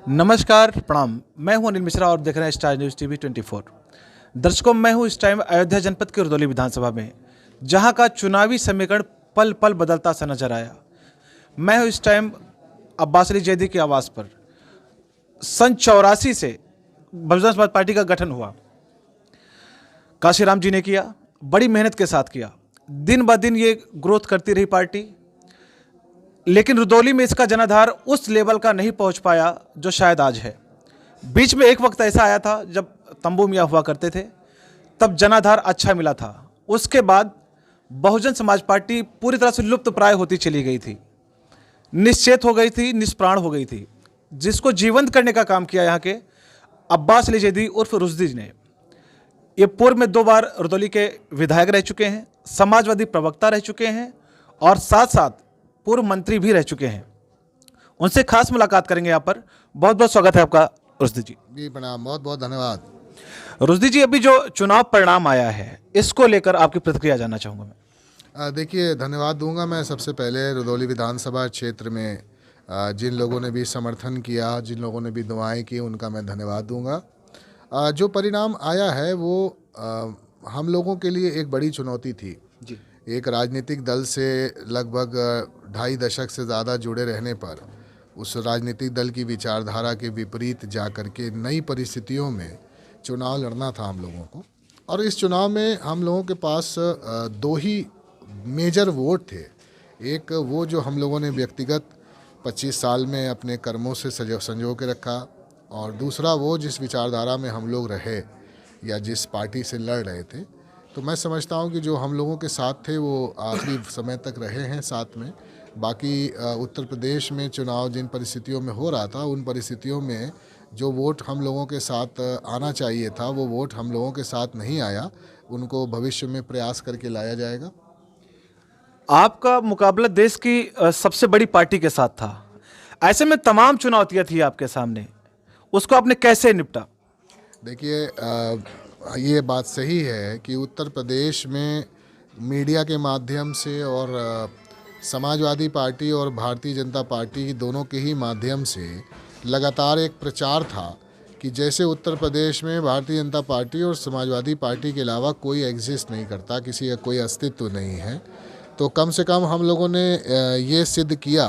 नमस्कार, प्रणाम। मैं हूं अनिल मिश्रा और देख रहे हैं स्टार न्यूज़ टीवी 24। दर्शकों, मैं हूं इस टाइम अयोध्या जनपद के रुदौली विधानसभा में, जहां का चुनावी समीकरण पल पल बदलता सा नजर आया। मैं हूं इस टाइम अब्बास अली जैदी के आवास पर। सन 84 से बहुजन समाज पार्टी का गठन हुआ। काशीराम जी ने किया, बड़ी मेहनत के साथ किया। दिन ब दिन ये ग्रोथ करती रही पार्टी, लेकिन रुदौली में इसका जनाधार उस लेवल का नहीं पहुंच पाया जो शायद आज है। बीच में एक वक्त ऐसा आया था जब तंबू मियाँ हुआ करते थे, तब जनाधार अच्छा मिला था। उसके बाद बहुजन समाज पार्टी पूरी तरह से लुप्त प्राय होती चली गई थी, निश्चेत हो गई थी, निष्प्राण हो गई थी। जिसको जीवंत करने का काम किया यहाँ के अब्बास अली जैदी उर्फ रुश्दी ने। ये पूर्व में 2 बार रुदौली के विधायक रह चुके हैं, समाजवादी प्रवक्ता रह चुके हैं और साथ साथ पूर्व मंत्री भी रह चुके हैं। उनसे खास मुलाकात करेंगे यहाँ पर। बहुत बहुत स्वागत है आपका रुश्दी जी। जी प्रणाम, बहुत बहुत धन्यवाद। रुश्दी जी, अभी जो चुनाव परिणाम आया है, इसको लेकर आपकी प्रतिक्रिया जानना चाहूँगा मैं। देखिए, धन्यवाद दूंगा मैं सबसे पहले रुदौली विधानसभा क्षेत्र में जिन लोगों ने भी समर्थन किया, जिन लोगों ने भी दुआएं की, उनका मैं धन्यवाद दूंगा। जो परिणाम आया है वो हम लोगों के लिए एक बड़ी चुनौती थी जी। एक राजनीतिक दल से लगभग 2.5 दशक से ज़्यादा जुड़े रहने पर उस राजनीतिक दल की विचारधारा के विपरीत जा कर के नई परिस्थितियों में चुनाव लड़ना था हम लोगों को। और इस चुनाव में हम लोगों के पास 2 ही मेजर वोट थे। एक वो जो हम लोगों ने व्यक्तिगत 25 साल में अपने कर्मों से संजो के रखा, और दूसरा वो जिस विचारधारा में हम लोग रहे या जिस पार्टी से लड़ रहे थे। तो मैं समझता हूँ कि जो हम लोगों के साथ थे वो आखिरी समय तक रहे हैं साथ में। बाकी उत्तर प्रदेश में चुनाव जिन परिस्थितियों में हो रहा था, उन परिस्थितियों में जो वोट हम लोगों के साथ आना चाहिए था, वो वोट हम लोगों के साथ नहीं आया। उनको भविष्य में प्रयास करके लाया जाएगा। आपका मुकाबला देश की सबसे बड़ी पार्टी के साथ था। ऐसे में तमाम चुनौतियां थी आपके सामने, उसको आपने कैसे निपटा? देखिए, ये बात सही है कि उत्तर प्रदेश में मीडिया के माध्यम से और समाजवादी पार्टी और भारतीय जनता पार्टी दोनों के ही माध्यम से लगातार एक प्रचार था कि जैसे उत्तर प्रदेश में भारतीय जनता पार्टी और समाजवादी पार्टी के अलावा कोई एग्जिस्ट नहीं करता, किसी का कोई अस्तित्व नहीं है। तो कम से कम हम लोगों ने ये सिद्ध किया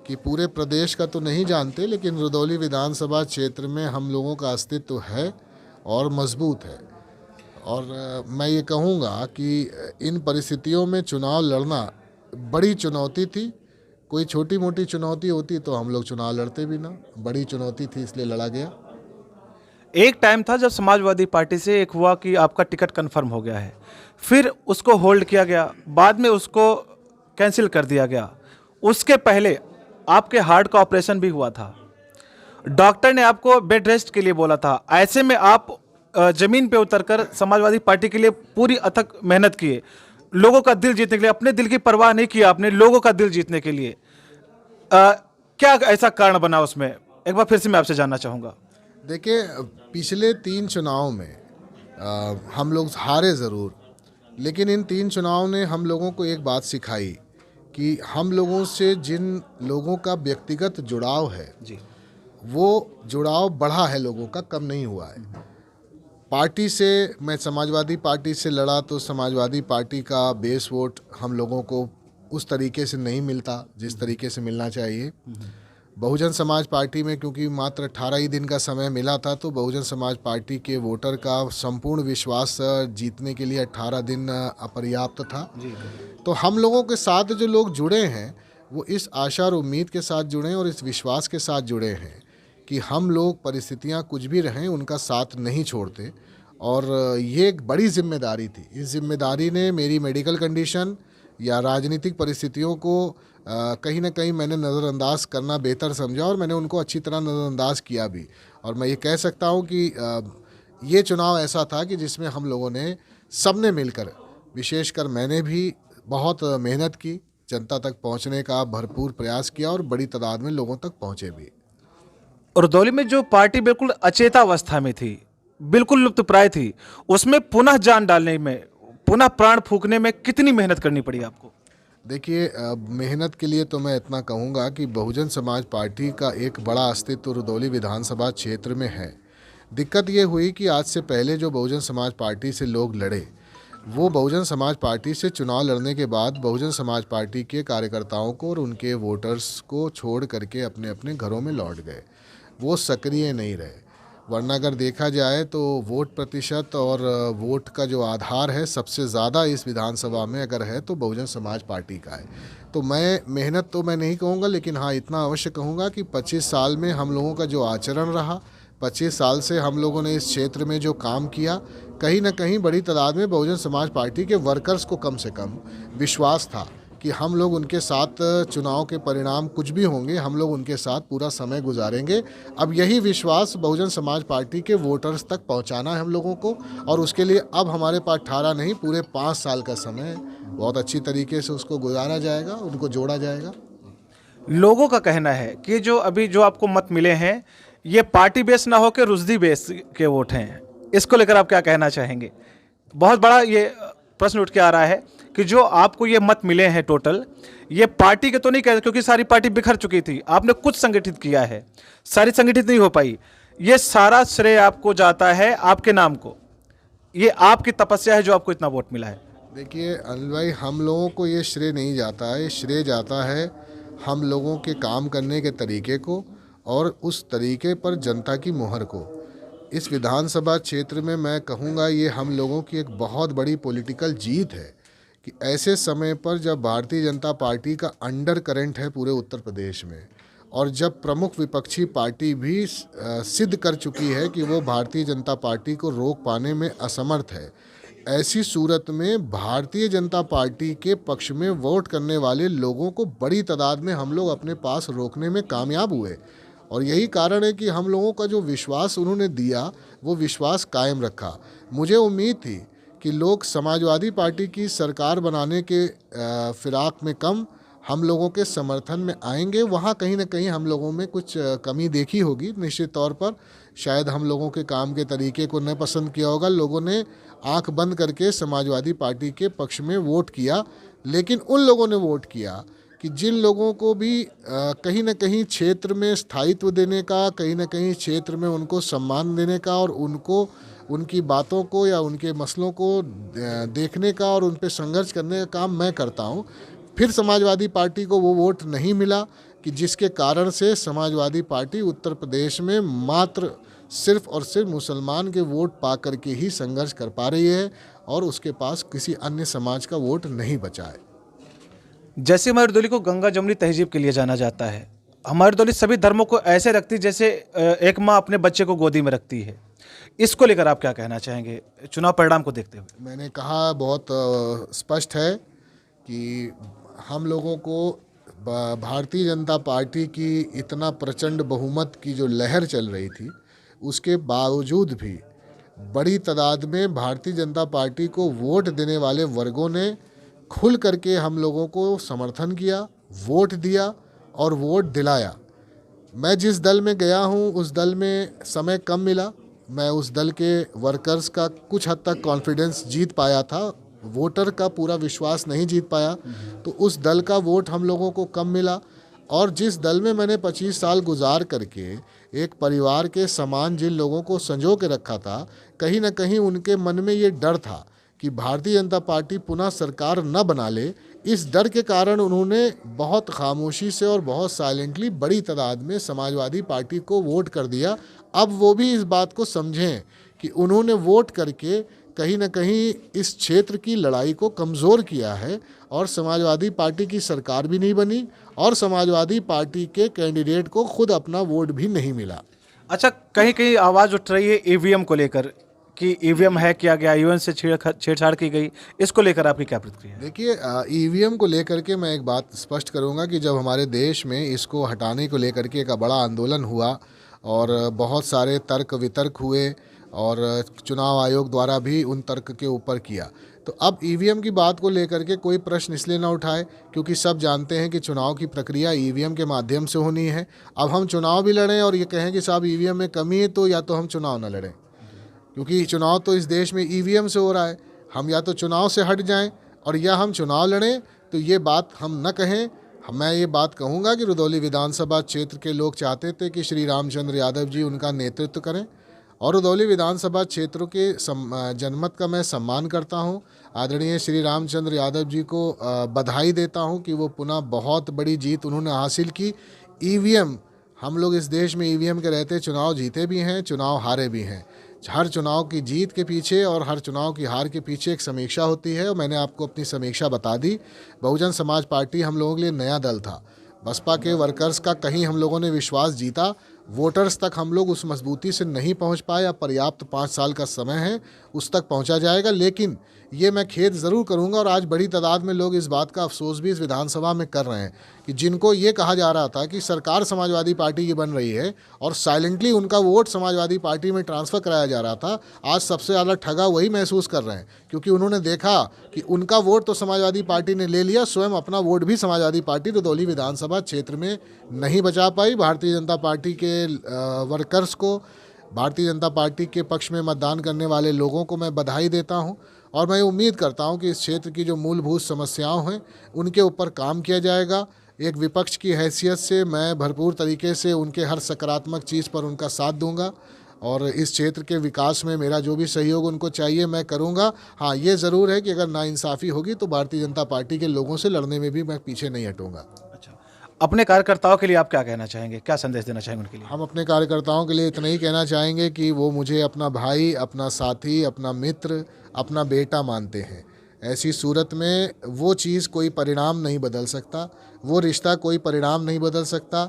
कि पूरे प्रदेश का तो नहीं जानते, लेकिन रुदौली विधानसभा क्षेत्र में हम लोगों का अस्तित्व है और मजबूत है। और मैं ये कहूँगा कि इन परिस्थितियों में चुनाव लड़ना बड़ी चुनौती थी। कोई छोटी मोटी चुनौती होती तो हम लोग चुनाव लड़ते भी ना। बड़ी चुनौती थी, इसलिए लड़ा गया। एक टाइम था जब समाजवादी पार्टी से एक हुआ कि आपका टिकट कंफर्म हो गया है, फिर उसको होल्ड किया गया, बाद में उसको कैंसिल कर दिया गया। उसके पहले आपके हार्ट का ऑपरेशन भी हुआ था, डॉक्टर ने आपको बेड रेस्ट के लिए बोला था। ऐसे में आप जमीन पे उतरकर समाजवादी पार्टी के लिए पूरी अथक मेहनत किए, लोगों का दिल जीतने के लिए। अपने दिल की परवाह नहीं किया आपने, लोगों का दिल जीतने के लिए। क्या ऐसा कारण बना उसमें, एक बार फिर से मैं आपसे जानना चाहूँगा। देखिए, पिछले 3 चुनाव में हम लोग हारे ज़रूर, लेकिन इन 3 चुनाव ने हम लोगों को एक बात सिखाई कि हम लोगों से जिन लोगों का व्यक्तिगत जुड़ाव है जी, वो जुड़ाव बढ़ा है, लोगों का कम नहीं हुआ है। पार्टी से, मैं समाजवादी पार्टी से लड़ा तो समाजवादी पार्टी का बेस वोट हम लोगों को उस तरीके से नहीं मिलता जिस तरीके से मिलना चाहिए। बहुजन समाज पार्टी में क्योंकि मात्र 18 ही दिन का समय मिला था, तो बहुजन समाज पार्टी के वोटर का संपूर्ण विश्वास जीतने के लिए 18 दिन अपर्याप्त था। तो हम लोगों के साथ जो लोग जुड़े हैं वो इस आशा और उम्मीद के साथ जुड़े हैं और इस विश्वास के साथ जुड़े हैं कि हम लोग परिस्थितियां कुछ भी रहें उनका साथ नहीं छोड़ते। और ये एक बड़ी जिम्मेदारी थी। इस जिम्मेदारी ने मेरी मेडिकल कंडीशन या राजनीतिक परिस्थितियों को कहीं ना कहीं मैंने नज़रअंदाज करना बेहतर समझा, और मैंने उनको अच्छी तरह नज़रअंदाज किया भी। और मैं ये कह सकता हूँ कि ये चुनाव ऐसा था कि जिसमें हम लोगों ने सबने मिलकर, विशेषकर मैंने भी बहुत मेहनत की, जनता तक पहुँचने का भरपूर प्रयास किया और बड़ी तादाद में लोगों तक पहुँचे भी। रुदौली में जो पार्टी बिल्कुल अचेतावस्था में थी, बिल्कुल लुप्तप्राय थी, उसमें पुनः जान डालने में, पुनः प्राण फूंकने में कितनी मेहनत करनी पड़ी आपको? देखिए, मेहनत के लिए तो मैं इतना कहूँगा कि बहुजन समाज पार्टी का एक बड़ा अस्तित्व रुदौली विधानसभा क्षेत्र में है। दिक्कत ये हुई कि आज से पहले जो बहुजन समाज पार्टी से लोग लड़े, वो बहुजन समाज पार्टी से चुनाव लड़ने के बाद बहुजन समाज पार्टी के कार्यकर्ताओं को और उनके वोटर्स को छोड़ करके अपने अपने घरों में लौट गए। वो सक्रिय नहीं रहे। वरना अगर देखा जाए तो वोट प्रतिशत और वोट का जो आधार है सबसे ज़्यादा इस विधानसभा में अगर है तो बहुजन समाज पार्टी का है। तो मैं मेहनत तो मैं नहीं कहूँगा, लेकिन हाँ इतना अवश्य कहूँगा कि 25 साल में हम लोगों का जो आचरण रहा, 25 साल से हम लोगों ने इस क्षेत्र में जो काम किया, कहीं ना कहीं बड़ी तादाद में बहुजन समाज पार्टी के वर्कर्स को कम से कम विश्वास था कि हम लोग उनके साथ चुनाव के परिणाम कुछ भी होंगे, हम लोग उनके साथ पूरा समय गुजारेंगे। अब यही विश्वास बहुजन समाज पार्टी के वोटर्स तक पहुंचाना है हम लोगों को, और उसके लिए अब हमारे पास 18 नहीं पूरे 5 साल का समय है। बहुत अच्छी तरीके से उसको गुजारा जाएगा, उनको जोड़ा जाएगा। लोगों का कहना है कि जो आपको मत मिले हैं ये पार्टी बेस ना हो के रुजदी बेस के वोट हैं, इसको लेकर आप क्या कहना चाहेंगे? बहुत बड़ा ये प्रश्न उठ के आ रहा है कि जो आपको ये मत मिले हैं टोटल, ये पार्टी के तो नहीं कहते क्योंकि सारी पार्टी बिखर चुकी थी, आपने कुछ संगठित किया है, सारी संगठित नहीं हो पाई, ये सारा श्रेय आपको जाता है आपके नाम को, ये आपकी तपस्या है जो आपको इतना वोट मिला है। देखिए अनिल भाई, हम लोगों को ये श्रेय नहीं जाता है, श्रेय जाता है हम लोगों के काम करने के तरीके को और उस तरीके पर जनता की मुहर को। इस विधानसभा क्षेत्र में मैं कहूँगा ये हम लोगों की एक बहुत बड़ी पॉलिटिकल जीत है कि ऐसे समय पर जब भारतीय जनता पार्टी का अंडर करंट है पूरे उत्तर प्रदेश में, और जब प्रमुख विपक्षी पार्टी भी सिद्ध कर चुकी है कि वो भारतीय जनता पार्टी को रोक पाने में असमर्थ है, ऐसी सूरत में भारतीय जनता पार्टी के पक्ष में वोट करने वाले लोगों को बड़ी तादाद में हम लोग अपने पास रोकने में कामयाब हुए। और यही कारण है कि हम लोगों का जो विश्वास उन्होंने दिया वो विश्वास कायम रखा। मुझे उम्मीद थी कि लोग समाजवादी पार्टी की सरकार बनाने के फिराक में कम हम लोगों के समर्थन में आएंगे। वहाँ कहीं ना कहीं हम लोगों में कुछ कमी देखी होगी, निश्चित तौर पर शायद हम लोगों के काम के तरीके को न पसंद किया होगा, लोगों ने आंख बंद करके समाजवादी पार्टी के पक्ष में वोट किया। लेकिन उन लोगों ने वोट किया कि जिन लोगों को भी कहीं ना कहीं क्षेत्र में स्थायित्व देने का, कहीं ना कहीं क्षेत्र में उनको सम्मान देने का और उनको उनकी बातों को या उनके मसलों को देखने का और उन पर संघर्ष करने का काम मैं करता हूँ। फिर समाजवादी पार्टी को वो वोट नहीं मिला कि जिसके कारण से समाजवादी पार्टी उत्तर प्रदेश में मात्र सिर्फ और सिर्फ मुसलमान के वोट पा करके ही संघर्ष कर पा रही है और उसके पास किसी अन्य समाज का वोट नहीं बचा है। जैसे हमारी रुदौली को गंगा जमुनी तहजीब के लिए जाना जाता है, हमारी रुदौली सभी धर्मों को ऐसे रखती जैसे एक माँ अपने बच्चे को गोदी में रखती है, इसको लेकर आप क्या कहना चाहेंगे चुनाव परिणाम को देखते हुए? मैंने कहा बहुत स्पष्ट है कि हम लोगों को भारतीय जनता पार्टी की इतना प्रचंड बहुमत की जो लहर चल रही थी, उसके बावजूद भी बड़ी तादाद में भारतीय जनता पार्टी को वोट देने वाले वर्गों ने खुल करके हम लोगों को समर्थन किया, वोट दिया और वोट दिलाया। मैं जिस दल में गया हूं उस दल में समय कम मिला, मैं उस दल के वर्कर्स का कुछ हद तक कॉन्फिडेंस जीत पाया था, वोटर का पूरा विश्वास नहीं जीत पाया, तो उस दल का वोट हम लोगों को कम मिला। और जिस दल में मैंने 25 साल गुजार करके एक परिवार के समान जिन लोगों को संजो के रखा था, कहीं ना कहीं उनके मन में ये डर था कि भारतीय जनता पार्टी पुनः सरकार न बना ले। इस डर के कारण उन्होंने बहुत खामोशी से और बहुत साइलेंटली बड़ी तादाद में समाजवादी पार्टी को वोट कर दिया। अब वो भी इस बात को समझें कि उन्होंने वोट करके कहीं ना कहीं इस क्षेत्र की लड़ाई को कमज़ोर किया है और समाजवादी पार्टी की सरकार भी नहीं बनी और समाजवादी पार्टी के कैंडिडेट को खुद अपना वोट भी नहीं मिला। अच्छा, कहीं कहीं आवाज़ उठ रही है ईवीएम को लेकर कि ईवीएम हैक किया गया, ईवीएम से छेड़छाड़ की गई, इसको लेकर आपकी क्या प्रतिक्रिया है? देखिए, ईवीएम को लेकर के मैं एक बात स्पष्ट करूंगा कि जब हमारे देश में इसको हटाने को लेकर के एक बड़ा आंदोलन हुआ और बहुत सारे तर्क वितर्क हुए और चुनाव आयोग द्वारा भी उन तर्क के ऊपर किया, तो अब ईवीएम की बात को लेकर के कोई प्रश्न इसलिए ना उठाए क्योंकि सब जानते हैं कि चुनाव की प्रक्रिया ईवीएम के माध्यम से होनी है। अब हम चुनाव भी लड़ें और ये कहें कि साहब ईवीएम में कमी है, तो या तो हम चुनाव ना लड़ें, क्योंकि चुनाव तो इस देश में ईवीएम से हो रहा है। हम या तो चुनाव से हट जाएं और या हम चुनाव लड़ें, तो ये बात हम न कहें। मैं ये बात कहूँगा कि रुदौली विधानसभा क्षेत्र के लोग चाहते थे कि श्री रामचंद्र यादव जी उनका नेतृत्व करें, और रुदौली विधानसभा क्षेत्रों के जनमत का मैं सम्मान करता हूं। आदरणीय श्री रामचंद्र यादव जी को बधाई देता हूं कि वो पुनः बहुत बड़ी जीत उन्होंने हासिल की। ईवीएम, हम लोग इस देश में ईवीएम के रहते चुनाव जीते भी हैं, चुनाव हारे भी हैं। हर चुनाव की जीत के पीछे और हर चुनाव की हार के पीछे एक समीक्षा होती है, और मैंने आपको अपनी समीक्षा बता दी। बहुजन समाज पार्टी हम लोगों के लिए नया दल था। बसपा के वर्कर्स का कहीं हम लोगों ने विश्वास जीता, वोटर्स तक हम लोग उस मजबूती से नहीं पहुंच पाए। अब पर्याप्त 5 साल का समय है, उस तक पहुंचा जाएगा। लेकिन ये मैं खेद ज़रूर करूंगा, और आज बड़ी तादाद में लोग इस बात का अफसोस भी इस विधानसभा में कर रहे हैं कि जिनको ये कहा जा रहा था कि सरकार समाजवादी पार्टी की बन रही है और साइलेंटली उनका वोट समाजवादी पार्टी में ट्रांसफ़र कराया जा रहा था, आज सबसे ज़्यादा ठगा वही महसूस कर रहे हैं, क्योंकि उन्होंने देखा कि उनका वोट तो समाजवादी पार्टी ने ले लिया, स्वयं अपना वोट भी समाजवादी पार्टी रुदौली विधानसभा क्षेत्र में नहीं बचा पाई। भारतीय जनता पार्टी के वर्कर्स को, भारतीय जनता पार्टी के पक्ष में मतदान करने वाले लोगों को मैं बधाई देता हूं, और मैं उम्मीद करता हूं कि इस क्षेत्र की जो मूलभूत समस्याएं हैं उनके ऊपर काम किया जाएगा। एक विपक्ष की हैसियत से मैं भरपूर तरीके से उनके हर सकारात्मक चीज़ पर उनका साथ दूंगा, और इस क्षेत्र के विकास में मेरा जो भी सहयोग उनको चाहिए मैं करूंगा। हाँ, ये ज़रूर है कि अगर नाइंसाफ़ी होगी तो भारतीय जनता पार्टी के लोगों से लड़ने में भी मैं पीछे नहीं हटूंगा। अपने कार्यकर्ताओं के लिए आप क्या कहना चाहेंगे, क्या संदेश देना चाहेंगे उनके लिए? हम अपने कार्यकर्ताओं के लिए इतना ही कहना चाहेंगे कि वो मुझे अपना भाई, अपना साथी, अपना मित्र, अपना बेटा मानते हैं। ऐसी सूरत में वो चीज़ कोई परिणाम नहीं बदल सकता, वो रिश्ता कोई परिणाम नहीं बदल सकता।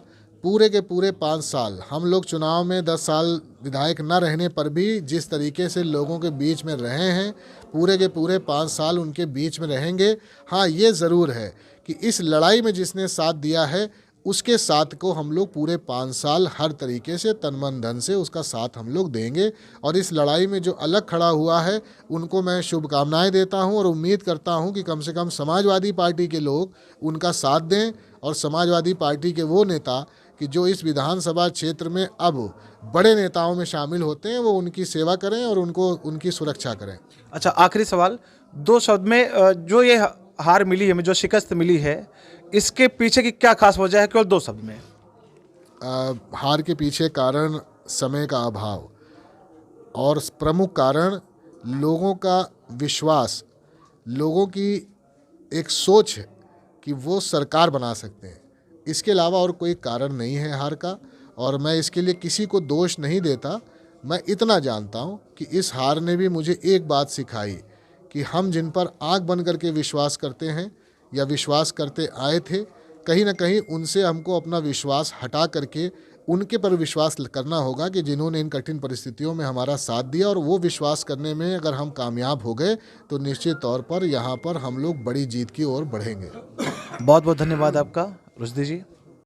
पूरे के पूरे 5 साल हम लोग चुनाव में 10 साल विधायक न रहने पर भी जिस तरीके से लोगों के बीच में रहे हैं, पूरे के पूरे 5 साल उनके बीच में रहेंगे। हाँ, ये ज़रूर है कि इस लड़ाई में जिसने साथ दिया है उसके साथ को हम लोग पूरे 5 साल हर तरीके से तन मन धन से उसका साथ हम लोग देंगे, और इस लड़ाई में जो अलग खड़ा हुआ है उनको मैं शुभकामनाएं देता हूं, और उम्मीद करता हूं कि कम से कम समाजवादी पार्टी के लोग उनका साथ दें, और समाजवादी पार्टी के वो नेता कि जो इस विधानसभा क्षेत्र में अब बड़े नेताओं में शामिल होते हैं वो उनकी सेवा करें और उनको उनकी सुरक्षा करें। अच्छा, आखिरी सवाल 2 शब्द में, जो ये हार मिली है, जो शिकस्त मिली है, इसके पीछे की क्या खास वजह है, केवल 2 शब्द में? हार के पीछे कारण समय का अभाव, और प्रमुख कारण लोगों का विश्वास, लोगों की एक सोच है कि वो सरकार बना सकते हैं। इसके अलावा और कोई कारण नहीं है हार का, और मैं इसके लिए किसी को दोष नहीं देता। मैं इतना जानता हूँ कि इस हार ने भी मुझे एक बात सिखाई कि हम जिन पर आँख बंद करके विश्वास करते हैं या विश्वास करते आए थे, कहीं ना कहीं उनसे हमको अपना विश्वास हटा करके उनके पर विश्वास करना होगा कि जिन्होंने इन कठिन परिस्थितियों में हमारा साथ दिया, और वो विश्वास करने में अगर हम कामयाब हो गए तो निश्चित तौर पर यहाँ पर हम लोग बड़ी जीत की ओर बढ़ेंगे। बहुत बहुत धन्यवाद आपका रुश्दी जी।